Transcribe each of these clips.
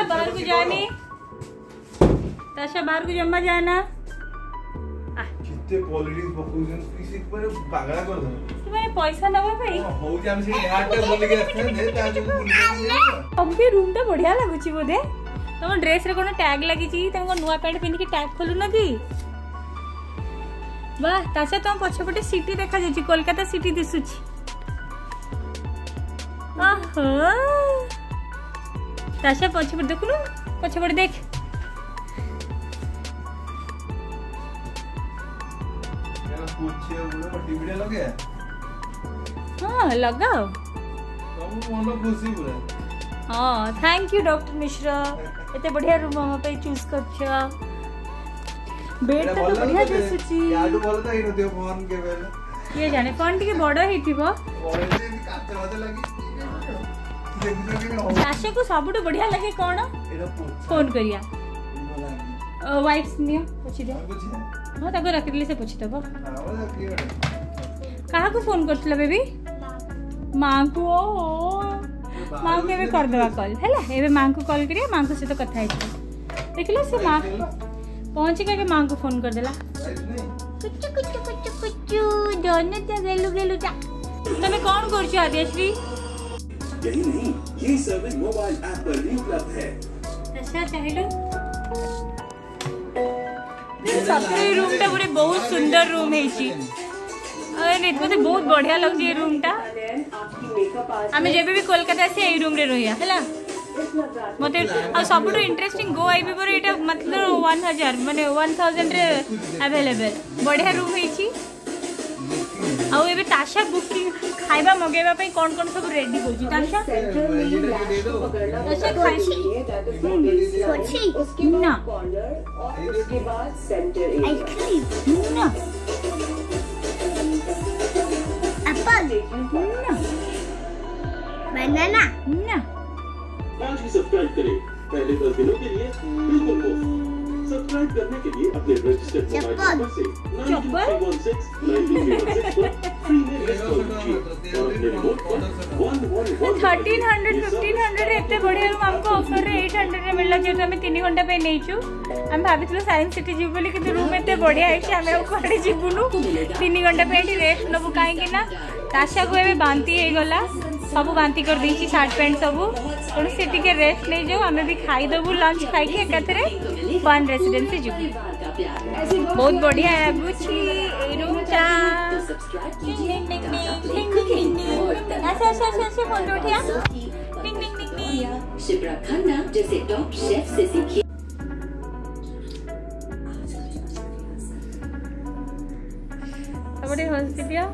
बाहर को जाने, ताशा बाहर को जम्मा जाना। कितने पॉलिटिक्स पकोजन किसी पर पागला कर दो। तुम्हें पैसा नवा भाई हो जे हम से हाट बोल के रखते हैं ता जो भूल गए। अब भी रूम ता बढ़िया लागुची बोधे। तुम ड्रेस रे कोन टैग लागि छी, तुम नुवा पैंट पिन के टैग खोलु न की। वाह ताशा तुम पछपटे सिटी देखा जाची, कोलकाता सिटी दिसुची। आहो ताशा पछपटे देखुनु, पछपटे देख। पूछे वो टीवी लगे। हां लगाओ। सब मन खुशी पूरा। हां थैंक यू डॉक्टर मिश्रा, एते बढ़िया रूम हम पे चूज करछा। बेड तो बढ़िया दिसुची। याडू बोल तो इन दियो फोन के बेले। ये जाने फोन टिके बड़ा हिथिबो। बड़े से काते वाते लगी। ताशा को सबुठ बढ़िया लगे कोन? एटा फोन करिया। वाइप्स नियो पोछि दे। हां ताको रख दिले से पोछि दबो। कहा को फोन करथला बेबी? मां को। मां को एबे कर देबा कॉल हैला। एबे मां को कॉल करिया, मां को से तो कथा है। देखला से मां पहुंच के मां को फोन कर देला। कुचु कुचु कुचु कुचु दोने ते गेलु गेलु जा। तने कौन करछ आदिश्री? यही नहीं, ये सर्विस मोबाइल ऐप पर भी उपलब्ध है। अच्छा चाहिए सपरे रूम टा पूरे बहुत सुंदर रूम है छी। अरे नहीं मते बहुत बढ़िया लगजी ये रूम टा। हमें जेबे भी कोलकाता से এই रूम रे रहिया हैला। मते आ सबटो इंटरेस्टिंग गो आईबी पर एटा मतलब 1000 माने 1000 रे अवेलेबल बढ़िया रूम है छी। आ एबे ताशा बुकिंग खाइबा मगेबा पे कौन कौन सब रेडी हो जी ताशा? ताशा खाई सोची उसके ना और उसके बाद सेंटर आइसक्रीम ना एप्पल ना बनाना ना। आज ही सब्सक्राइब करें पहले 10 दिनों के लिए बिल्कुल मुफ्त। सब्सक्राइब करने के लिए अपने रजिस्टर्ड मोबाइल नंबर से 9316 पर फ्री में रजिस्टर कीजिए और अपने रिमोट पर 1300 1500 एते बढ़िया रूम हमको ऑफर रे 800 रे मिलला जे हमें 3 घंटा पे नेचू। हम भाबितलो साइंस सिटी जीव बोली कि रूम एते बढ़िया है कि हमें कोडे जीवनु 3 घंटा पे एठी रेस्ट नबु काहे कि ना ताशा को एबे बांती हे गला, सब बांती कर दी शर्ट पैंट सब तो से टिके रेस्ट ले जाओ। हमें भी खाई देबू लंच खाई के एकथरे वन रेसिडेंसी जीव। बहुत बढ़िया है बुची रूम चा। ऐसे ऐसे ऐसे ऐसे फोन उठिया टिंग टिंग टिंग टिंग। शिप्रा खन्ना जैसे टॉप शेफ से सीखिए। बड़े हंसी दिया।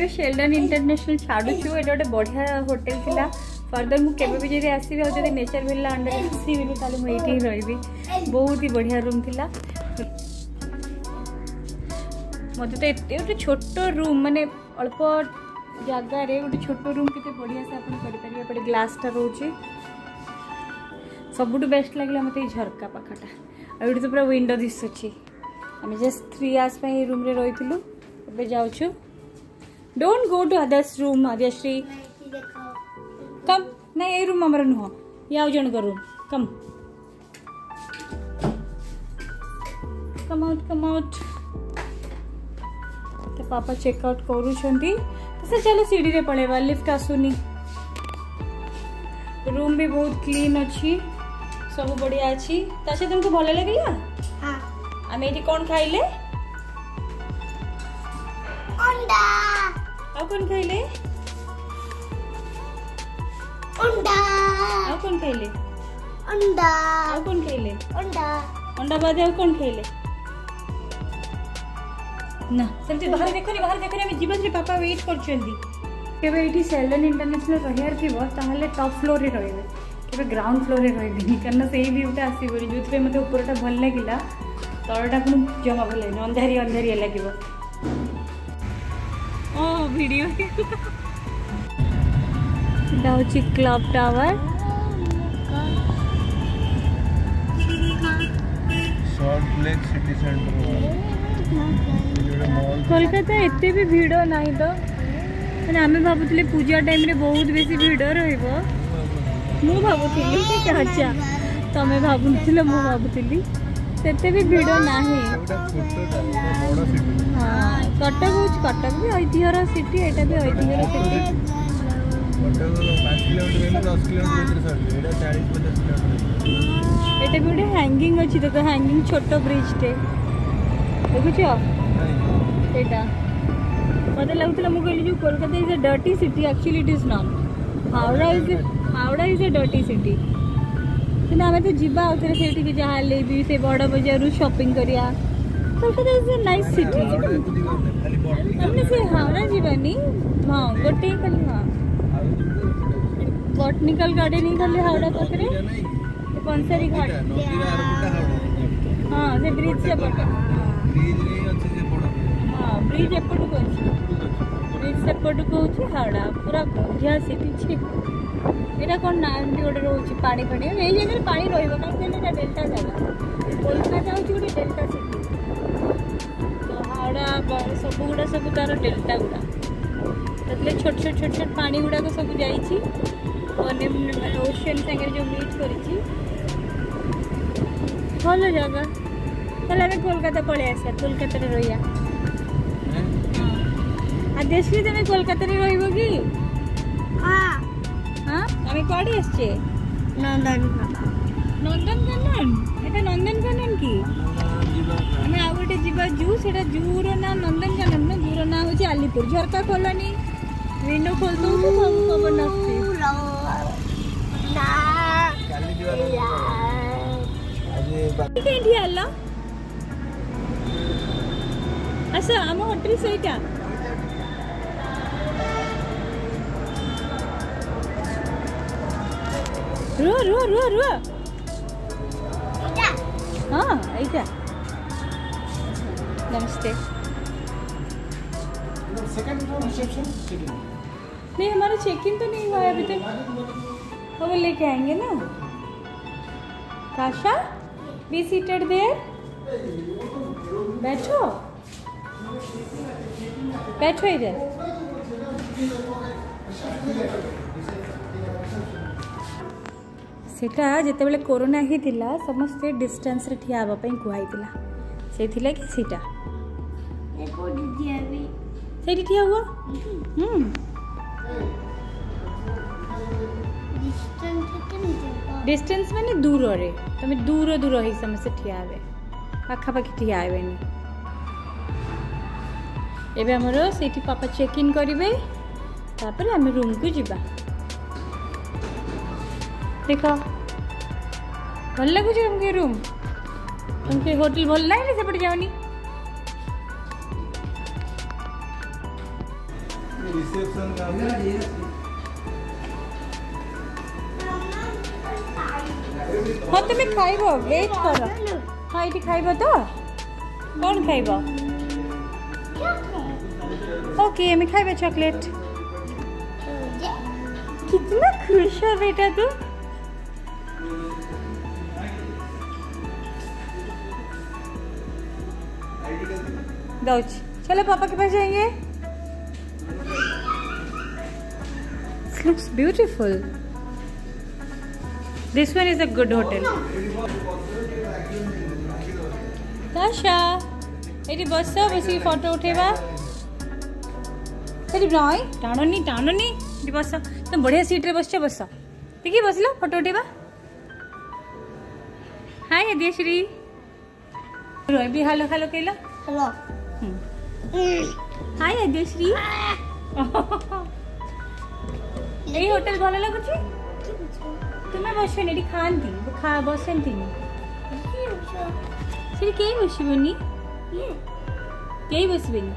शेल्डन इंटरनेशनल छाड़ू छु एटा गोटे बढ़िया होटल थिला। फर्दर मु केबे भी जदी आसीबे और जदी नेचर मिलला अंडर आसीबे ताले मु एठी रहबी। बहुत ही बढ़िया रूम थिला। मते तो एते गोटे छोटो रूम माने अल्प जगह रे गोटे छोटो रूम केते बढ़िया से अपन करि परिबे। पड़े ग्लास टा रहउची सबुट बेस्ट लागला मते ई झरका पाखाटा। आ एठी तो पूरा विंडो दिसुची। हमें जस्ट 3 आवर्स पे रूम रे रहितलु। एबे जाउछु। Don't go to others room Adyashri. Come. नहीं ये रूम हमारा नुह। ये आओ जन करूँ। Come. Come out, come out. तो पापा चेकआउट करू छंती। तो चलो सीढ़ी रे पड़ेगा लिफ्ट आसुनी। रूम भी बहुत क्लीन अच्छी, सब बढ़िया अच्छी। तासे तुमको भले लगिला? हाँ। आमे एठी कौन खाइले? अंडा। ଆଉ କଣ ଖାଇଲେ? अंडा। ଆଉ କଣ ଖାଇଲେ? अंडा। ଆଉ କଣ ଖାଇଲେ? अंडा। अंडा ବାଦେ ଆଉ କଣ ଖାଇଲେ? ନା ସେମିତି ବାହାରେ ଦେଖନି ଆମେ ଯିବା ଯେ ପାପା ୱେଟ୍ କରୁଛନ୍ତି। କେବେ ଏଠି ସେଲନ୍ ଇଣ୍ଟରନ୍ୟାସନାଲ ରହିବାର ଥିବ ତାହେଲେ ଟପ୍ ଫ୍ଲୋର ରେ ରହିବେ, କେବେ ଗ୍ରାଉଣ୍ଡ ଫ୍ଲୋର ରେ ରହିବେନି। କାରଣ ସେଇ ଭିଉଟା ଆସିବନି, ଯୋଉଥିପାଇଁ ମୋତେ ଉପରଟା ଭଲ ଲାଗିଲା, ତଳଟା ପୁଣି ଜମା ଭଲ ଲାଗିନି, ଅନ୍ଧାରିଆ ଲାଗିବ। ओ वीडियो डाउची club tower salt lake city centre Kolkata एते भी भीड़ नहीं तो मैंने आम भावुले पूजा टाइम रे बहुत बेसी भिड़ रहा मु भावुली अच्छा तमें भावुल मु भावुली से भी भिड़ ना हाँ कटक हूँ कटक भी ऐतिह्यर सिटी एटा भी ऐतिह्यर सिटी एटा भी गोटे हैंगिंग अच्छी देखो हैंगिंग छोट ब्रिज टे देखुच एटा मत लगुला मुझे कहली जो Kolkata is a dirty city actually it is not Howrah is a dirty city कि आम तो जीवा आउे से जहाँ भी से बड़ बजार शॉपिंग करिया Kolkata is a nice city हमने से हावड़ा जीवानी हाँ गोटे खाली हाँ बॉटनिकल गार्डन ही खाली हावड़ा पाखे पंसारी घाट हाँ से ब्रिज से हाँ ब्रिज एपटू अच्छे ब्रिज सेपटू हूँ हावड़ा पूरा बढ़िया सिटी छे यहाँ कौन ना एमती गोटे रोचे पानी फाणी ये जगह पानी रहा कहीं डेल्टा जगह कोलकाता हूँ गोटे डेल्टा सिटी तो हावड़ा सब गुड़ा सब तार डेल्टा गुड़ा छोट छोट छोट छोट पानी गुड़ाक सब जाइए ओशियन सागर जो मीट करी भल जगह चल आम कोलकाता पलि आसा कोलकाता रहा आदेश्री तुम कोलकाता रही कि हाँ आम कड़े आसचे नंदनकानन एटा नंदनकानन कि आम आउ गोटे जीवा जू से जूर ना नंदनकानन ना जूर ना हूँ आलीपुर झरका खोलनी विंडो खोल दो पवन आस आम होटेल सहीटा रुआ रुआ रुआ रुआ हाँ ऐसा नमस्ते नहीं हमारा चेक इन तो नहीं हुआ है अभी तक वो लेके आएंगे ना काशा बी सीटेड देयर बैठो बैठो इधर सेटा जिते कोरोना ही थिला समस्ते डिस्टेंस रे ठिया हबा पई कुहाइतिला सेथिला कि सीटा सेठी ठिया हुआ डिस्टेंस माने दूर रे तमे दूर दूर ही समस्ते ठिया हेबे पाखा पाखी ठिया हेबेनी एबे हमरो सेठी पापा चेक इन करिवे तापर हम रूम को जिबा देखो भल लगुच तुमके रूम तुमके होटल भल नहीं सेपटे जाओनी रिसेप्शन हाँ तुम खाइब वेट कर हाँ ये खाइब तो कौन खाइब ओके हमें खाइब चॉकलेट कितना खुश हो बेटा तू दौच चलो पापा के पास जाएंगे This looks beautiful. This one is a good hotel. Tasha, eighty बस बस फोटो उठेबा एटी ब्राई टाणनी टाणनी एटी बस तुम बढ़िया सीट रे बसछ बस देखी बसलो फोटो उठेबा हाय आदिश्री रोय भी हेलो हेलो कहला हेलो हाय आदिश्री यही होटल भल लगुच तुम्हें बसन ये खाती खा बसती से कई बसबनी कई बसबेनी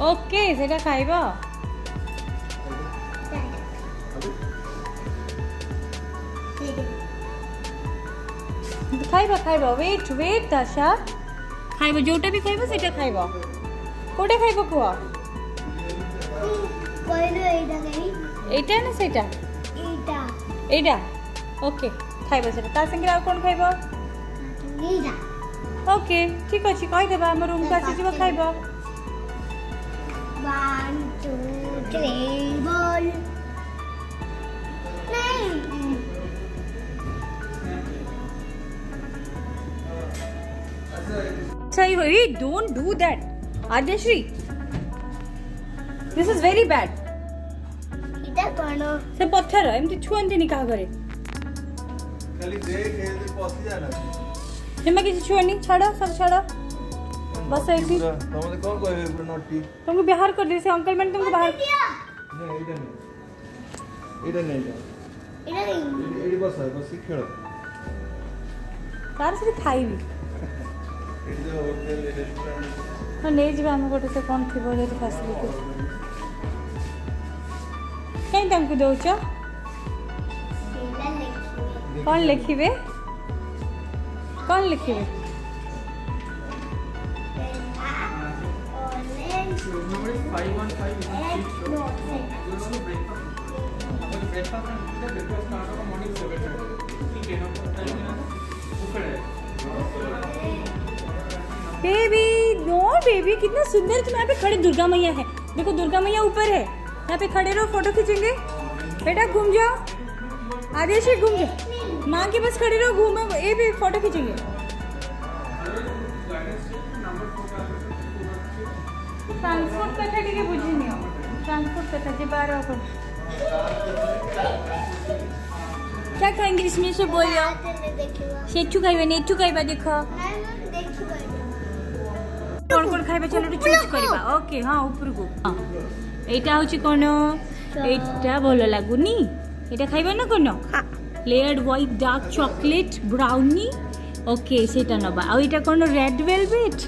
ओके सेटा खाइब खाइब खाइब वेट वेट दाशा खाइब जोटा भी खाइब सेटा खाइब कोटा खाइब कुआ एटा ना सेटा एटा एटा ओके खाइब सेटा ता संगे आ कोन खाइब ओके ठीक अच्छे कहीदेबा आम रूम को आसीज खाइब 1 2 3 बोल नहीं don't do that Adyashree this is very bad इटा कोन से पत्थर एमती छुअंती नि का घरे खाली देख हे पसी जाना जमा किसी छुअनी छाड़ो सब छाड़ो बस एक तुमने कौन कहबे पूरा नॉटी तुमको बाहर कर दे से अंकल मैंने तुमको बाहर नहीं एटा नहीं एडी बस खेल तार से खाइबी एडी जो होटल रेस्टोरेंट हां ले जीवा हम गोटे से कोन थिबो जे फैसिलिटी कहीं तुमको दोच कौन लिखिबे कौन लिखिबे बेबी नो बेबी कितना सुंदर तुम यहाँ पे खड़े दुर्गा मैया है देखो दुर्गा मैया ऊपर है यहाँ पे खड़े रहो फोटो खींचेंगे बेटा घूम जाओ आदेश घूम जाओ माँ के पास खड़े रहो घूमो ये भी फोटो खींचेंगे ट्रांसपोर्ट कथा टिके बुझिनी ट्रांसपोर्ट कथा जे बार क्या खाएंगे इसमें से बोलियो सेचू खाइबे नेचू खाइबा देखो कौन कौन खाइबा चलो चूज करबा ओके हां ऊपर को हां एटा होची कोनो एटा भलो लागुनी एटा खाइबा ना कोनो layered white dark chocolate brownie okay सेटा नबा आ एटा कोनो रेड वेलवेट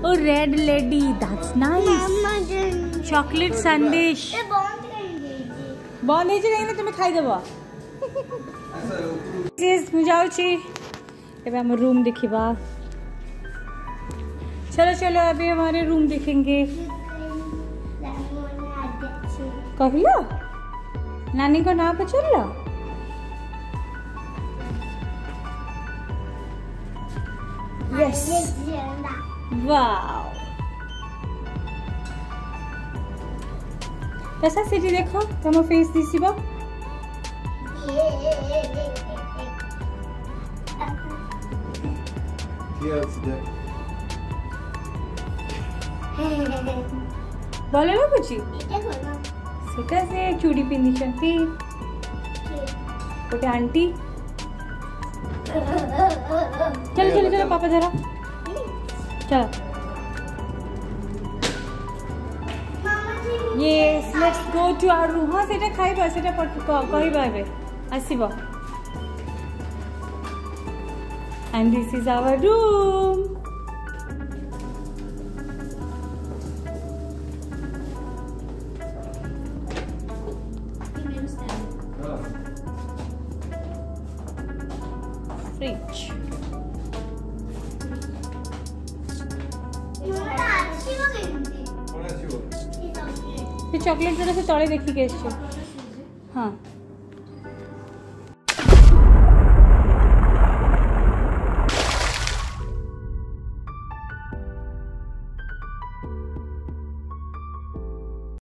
ओ red lady that's nice chocolate sandwich बंद हे जे तुम खाइ देबो प्लीज मुझाउ छी एबे हम रूम देखिबा चलो चलो अभी हमारे रूम देखेंगे कहलो नानी को नाम पूछ लो यस वाओ कैसा सिटी देखो तुम फेस दिसिबो बोले लो कुछ सेटा से चूड़ी पिंदी छंती गोटे आंटी चलो चलो चलो पापा जरा चलो yes let's go to our room हां सेटा खाइबा सेटा कहइबा एबे आसीबो and this is our room fridge chocolate जरा से तले देखी के हाँ